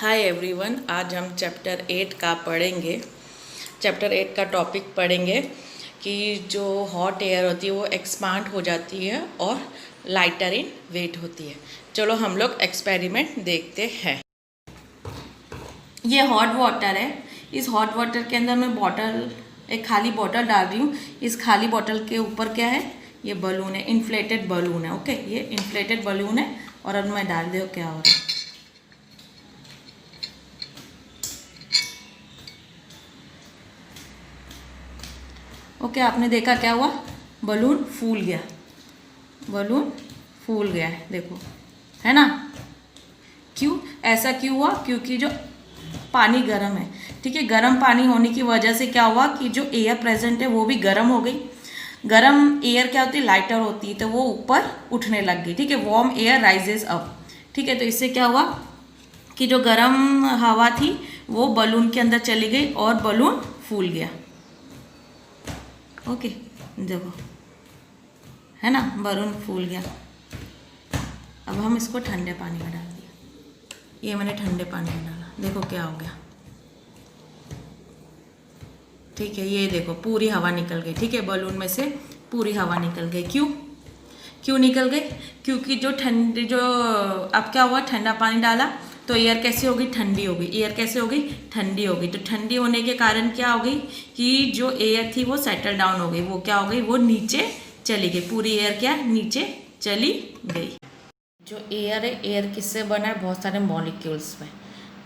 Hi everyone, आज हम chapter 8 का पढ़ेंगे। चैप्टर 8 का टॉपिक पढ़ेंगे कि जो हॉट एयर होती है वो एक्सपांड हो जाती है और लाइटर इन वेट होती है। चलो हम लोग एक्सपेरिमेंट देखते हैं। ये हॉट वाटर है। इस हॉट वाटर के अंदर मैं एक खाली बॉटल डाल रही हूँ। इस खाली बॉटल के ऊपर क्या है? ये बलून है, इन्फ्लेटेड बलून है। ओके, ये इन्फ्लेटेड बलून है और अब मैं डाल दो क्या हो रहा है। ओके, आपने देखा क्या हुआ? बलून फूल गया। बलून फूल गया है, देखो, है ना? क्यों ऐसा क्यों हुआ? क्योंकि जो पानी गर्म है, ठीक है, गर्म पानी होने की वजह से क्या हुआ कि जो एयर प्रेजेंट है वो भी गर्म हो गई। गर्म एयर क्या होती है? लाइटर होती है, तो वो ऊपर उठने लग गई। ठीक है, वार्म एयर राइजेस अप। ठीक है, तो इससे क्या हुआ कि जो गर्म हवा थी वो बलून के अंदर चली गई और बलून फूल गया। ओके, देखो, है ना, बलून फूल गया। अब हम इसको ठंडे पानी में डाल दिया। ये मैंने ठंडे पानी में डाला, देखो क्या हो गया। ठीक है, ये देखो पूरी हवा निकल गई। ठीक है, बलून में से पूरी हवा निकल गई। क्यों निकल गई? क्योंकि जो अब क्या हुआ, ठंडा पानी डाला तो एयर कैसे होगी? ठंडी हो गई। एयर कैसे हो गई? ठंडी हो गई। तो ठंडी होने के कारण क्या हो गई कि जो एयर थी वो सेटल डाउन हो गई। वो क्या हो गई? वो नीचे चली गई। पूरी एयर क्या नीचे चली गई। जो एयर है, एयर किससे बना है? बहुत सारे मॉलिक्यूल्स में।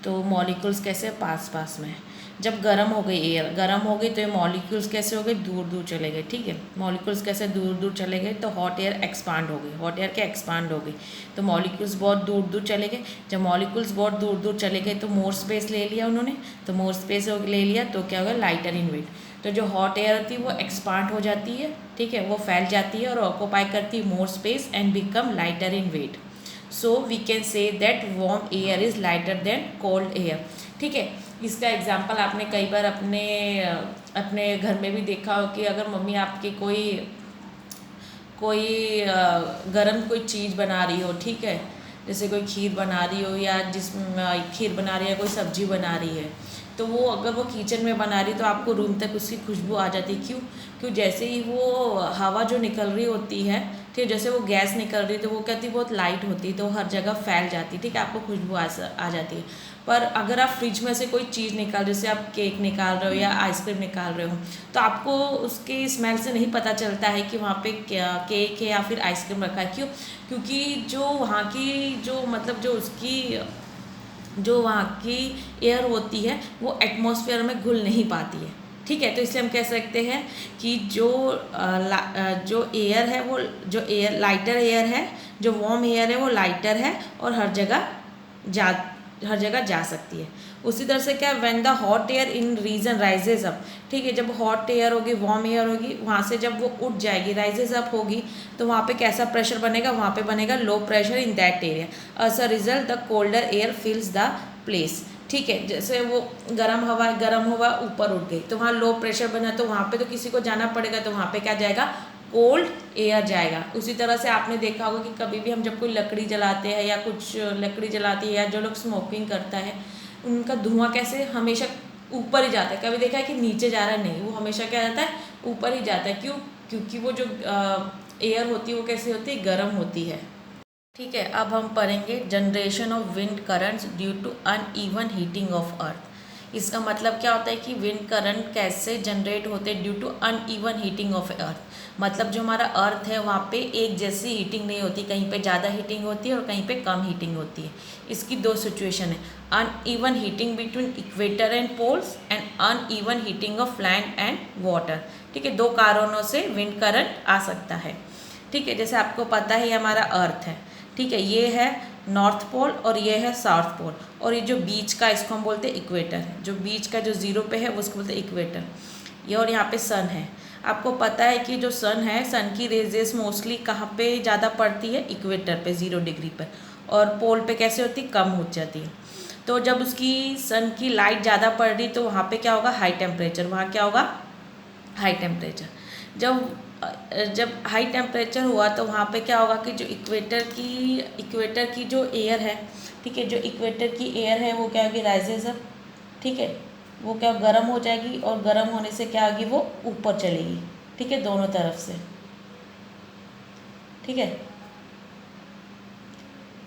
तो मॉलिक्यूल्स कैसे? पास पास में। जब गर्म हो गई एयर, गर्म हो गई तो ये मॉलिक्यूल्स कैसे हो गए? दूर दूर चले गए। ठीक है, मॉलिक्यूल्स कैसे दूर दूर चले गए? तो हॉट एयर एक्सपांड हो गई। हॉट एयर क्या एक्सपांड हो गई? तो मॉलिक्यूल्स बहुत दूर दूर चले गए। जब मॉलिक्यूल्स बहुत दूर दूर चले गए तो मोर स्पेस ले लिया उन्होंने। तो मोर स्पेस ले लिया तो क्या होगा? Lighter in weight. तो जो हॉट एयर होती है वो एक्सपांड हो जाती है। ठीक है, वो फैल जाती है और ऑक्यूपाई करती है more space and become lighter in weight. So we can say that warm air is lighter than cold air. ठीक है, इसका एग्जाम्पल आपने कई बार अपने घर में भी देखा हो कि अगर मम्मी आपकी कोई गरम कोई चीज़ बना रही हो, ठीक है, जैसे कोई खीर बना रही हो या खीर बना रही है, कोई सब्जी बना रही है, तो वो अगर वो किचन में बना रही तो आपको रूम तक उसकी खुशबू आ जाती है। क्यों जैसे ही वो हवा जो निकल रही होती है, ठीक है, जैसे वो गैस निकल रही तो वो कहती बहुत लाइट होती है तो हर जगह फैल जाती है। ठीक है, आपको खुशबू आ जाती है। पर अगर आप फ्रिज में से कोई चीज़ जैसे आप केक निकाल रहे हो या आइसक्रीम निकाल रहे हो, तो आपको उसके स्मेल से नहीं पता चलता है कि वहाँ पे क्या केक है या फिर आइसक्रीम रखा है। क्योंकि जो वहाँ की जो वहाँ की एयर होती है वो एटमॉस्फेयर में घुल नहीं पाती है। ठीक है, तो इसलिए हम कह सकते हैं कि जो एयर है वो लाइटर एयर है, जो वार्म एयर है वो लाइटर है और हर जगह जा सकती है। उसी तरह से क्या, when the hot air in region rises up. ठीक है, जब हॉट एयर होगी, वार्म एयर होगी, वहाँ से जब वो उठ जाएगी, राइजेज अप होगी, तो वहाँ पे कैसा प्रेशर बनेगा? वहाँ पे बनेगा low pressure in that area. As a result the colder air fills the place. ठीक है, जैसे वो गर्म हवा ऊपर उठ गई तो वहाँ लो प्रेशर बना, तो वहाँ पे तो किसी को जाना पड़ेगा, तो वहाँ पे क्या जाएगा? कोल्ड एयर जाएगा। उसी तरह से आपने देखा होगा कि कभी भी हम जब कोई लकड़ी जलाते हैं या कुछ लकड़ी जलाती है या जो लोग स्मोकिंग करता है, उनका धुआं कैसे हमेशा ऊपर ही जाता है। कभी देखा है कि नीचे जा रहा है? नहीं, वो हमेशा क्या जाता है? ऊपर ही जाता है। क्योंकि वो जो एयर होती है वो कैसी होती है? गर्म होती है। ठीक है, अब हम पढ़ेंगे generation of wind currents due to uneven heating of earth. इसका मतलब क्या होता है कि विंड करंट कैसे जनरेट होते हैं? Due to uneven heating of earth. मतलब जो हमारा अर्थ है वहाँ पे एक जैसी हीटिंग नहीं होती, कहीं पे ज़्यादा हीटिंग होती है और कहीं पे कम हीटिंग होती है। इसकी दो सिचुएशन है, uneven heating between equator and poles and uneven heating of land and water. ठीक है, दो कारणों से विंड करंट आ सकता है। ठीक है, जैसे आपको पता है ये हमारा अर्थ है। ठीक है, ये है नॉर्थ पोल और ये है साउथ पोल, और ये जो बीच का, इसको हम बोलते हैं इक्वेटर। जो बीच का जो जीरो पे है उसको बोलते हैं इक्वेटर। ये और यहाँ पे सन है। आपको पता है कि जो सन है, सन की रेजेस मोस्टली कहाँ पे ज़्यादा पड़ती है? इक्वेटर पे, 0 डिग्री पर, और पोल पे कैसे होती? कम हो जाती है। तो जब उसकी सन की लाइट ज़्यादा पड़ रही तो वहाँ पे क्या होगा? High temperature. वहाँ क्या होगा? High temperature. जब जब हाई टेम्परेचर हुआ तो वहाँ पे क्या होगा कि जो इक्वेटर की जो एयर है, ठीक है, जो इक्वेटर की एयर है वो क्या होगी, राइजेस अप, ठीक है, वो क्या गर्म हो जाएगी और गर्म होने से क्या होगी, वो ऊपर चलेगी, ठीक है, दोनों तरफ से, ठीक है,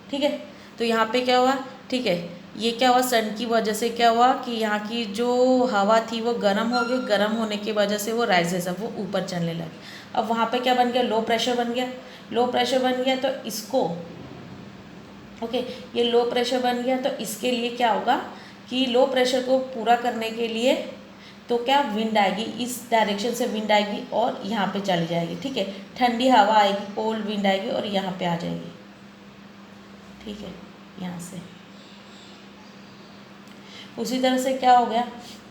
ठीक है। तो यहाँ पे क्या हुआ, ठीक है, ये क्या हुआ, सन की वजह से क्या हुआ कि यहाँ की जो हवा थी वो गर्म हो गई, गर्म होने की वजह से वो राइजेस अब वो ऊपर चलने लगे। अब वहाँ पे क्या बन गया, लो प्रेशर बन गया, लो प्रेशर बन गया तो इसको, ओके, ये लो प्रेशर बन गया तो इसके लिए क्या होगा कि लो प्रेशर को पूरा करने के लिए तो क्या विंड आएगी, इस डायरेक्शन से विंड आएगी और यहाँ पे चली जाएगी, ठीक है, ठंडी हवा आएगी, कोल्ड विंड आएगी और यहाँ पे आ जाएगी, ठीक है, यहाँ से। उसी तरह से क्या हो गया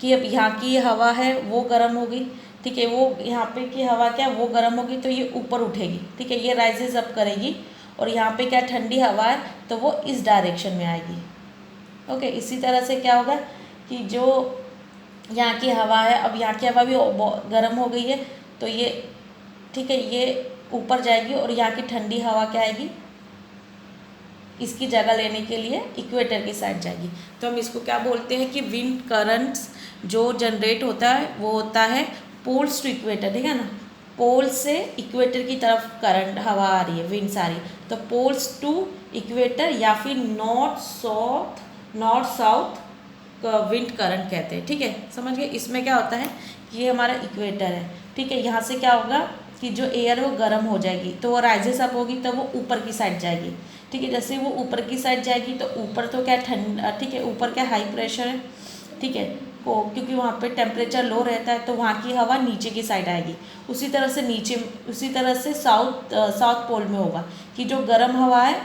कि अब यहाँ की हवा है वो गर्म हो गई, ठीक है, वो यहाँ पे की हवा क्या वो गर्म होगी तो ये ऊपर उठेगी, ठीक है, ये राइजेस अप करेगी और यहाँ पे क्या ठंडी हवा है तो वो इस डायरेक्शन में आएगी, ओके। इसी तरह से क्या होगा कि जो यहाँ की हवा है, अब यहाँ की हवा भी गर्म हो गई है तो ये, ठीक है, ये ऊपर जाएगी और यहाँ की ठंडी हवा क्या आएगी, इसकी जगह लेने के लिए इक्वेटर की साइड जाएगी। तो हम इसको क्या बोलते हैं कि विंड करंट्स जो जनरेट होता है वो होता है पोल्स टू इक्वेटर, ठीक है ना, पोल से इक्वेटर की तरफ करंट हवा आ रही है, विंड्स आ रही है, तो पोल्स टू इक्वेटर या फिर नॉर्थ साउथ विंड करंट कहते हैं, ठीक है, समझ गए। इसमें क्या होता है कि ये हमारा इक्वेटर है, ठीक है, यहाँ से क्या होगा कि जो एयर है वो गर्म हो जाएगी तो वो राइजेस अप होगी तो वो ऊपर की साइड जाएगी, ठीक है, जैसे वो ऊपर की साइड जाएगी तो ऊपर तो क्या ठंड, ठीक है, ऊपर क्या हाई प्रेशर है, ठीक है, क्योंकि वहाँ पे टेम्परेचर लो रहता है तो वहाँ की हवा नीचे की साइड आएगी। उसी तरह से नीचे, उसी तरह से साउथ पोल में होगा कि जो गर्म हवा है,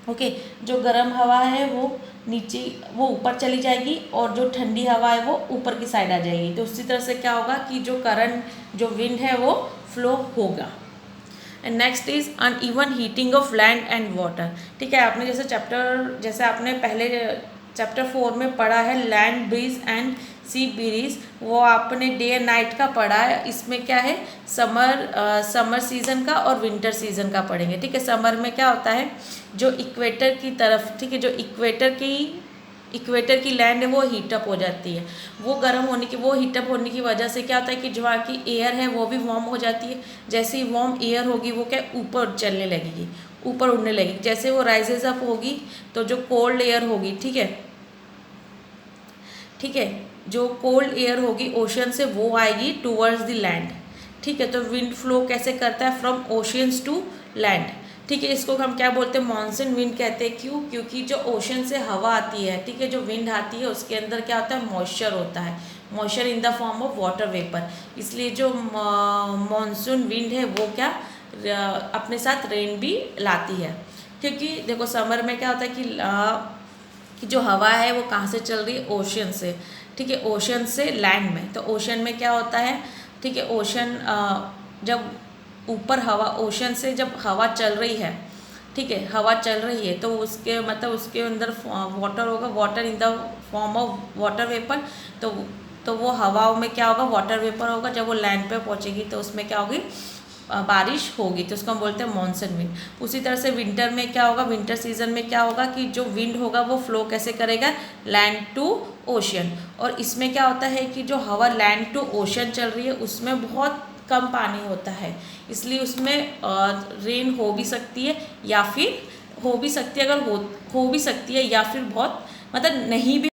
ओके, जो गर्म हवा है वो नीचे, वो ऊपर चली जाएगी और जो ठंडी हवा है वो ऊपर की साइड आ जाएगी। तो उसी तरह से क्या होगा कि जो करंट, जो विंड है वो फ्लो होगा। And next is uneven heating of land and water, ठीक है, आपने जैसे आपने पहले चैप्टर 4 में पढ़ा है land breeze and sea breeze, वो आपने डे एंड नाइट का पढ़ा है। इसमें क्या है, समर सीजन का और विंटर सीजन का पढ़ेंगे, ठीक है। समर में क्या होता है, जो इक्वेटर की तरफ, ठीक है, जो इक्वेटर की लैंड है वो हीटअप हो जाती है, वो हीटअप होने की वजह से क्या होता है कि जो वहाँ की एयर है वो भी वार्म हो जाती है। जैसे ही वार्म एयर होगी वो क्या ऊपर चलने लगेगी, ऊपर उड़ने लगेगी। जैसे वो राइजेस अप होगी तो जो कोल्ड एयर होगी, ठीक है, ठीक है, जो कोल्ड एयर होगी ओशन से वो आएगी टूवर्ड्स द लैंड, ठीक है। तो विंड फ्लो कैसे करता है, फ्रॉम ओशियंस टू लैंड, ठीक है। इसको हम क्या बोलते हैं, मॉनसून विंड कहते हैं। क्यों, क्योंकि जो ओशन से हवा आती है, ठीक है, जो विंड आती है उसके अंदर क्या होता है, मॉइस्चर होता है, moisture in the form of water vapour. इसलिए जो मॉनसून विंड है वो क्या अपने साथ रेन भी लाती है। क्योंकि देखो समर में क्या होता है कि जो हवा है वो कहाँ से चल रही है, ओशन से, ठीक है, ओशन से लैंड में। तो ओशन में क्या होता है, ठीक है, ओशन जब ऊपर हवा, ओशन से जब हवा चल रही है, ठीक है, हवा चल रही है तो उसके मतलब उसके अंदर वाटर होगा, water in the form of water vapour. तो वो हवाओं में क्या होगा, वाटर वेपर होगा। जब वो लैंड पे पहुंचेगी तो उसमें क्या होगी, बारिश होगी, तो उसको हम बोलते हैं मॉनसून विंड। उसी तरह से विंटर में क्या होगा, विंटर सीजन में क्या होगा कि जो विंड होगा वो फ्लो कैसे करेगा, लैंड टू ओशन। और इसमें क्या होता है कि जो हवा लैंड टू ओशन चल रही है उसमें बहुत कम पानी होता है, इसलिए उसमें रेन हो भी सकती है या फिर हो भी सकती है, अगर हो भी सकती है या फिर बहुत मतलब नहीं भी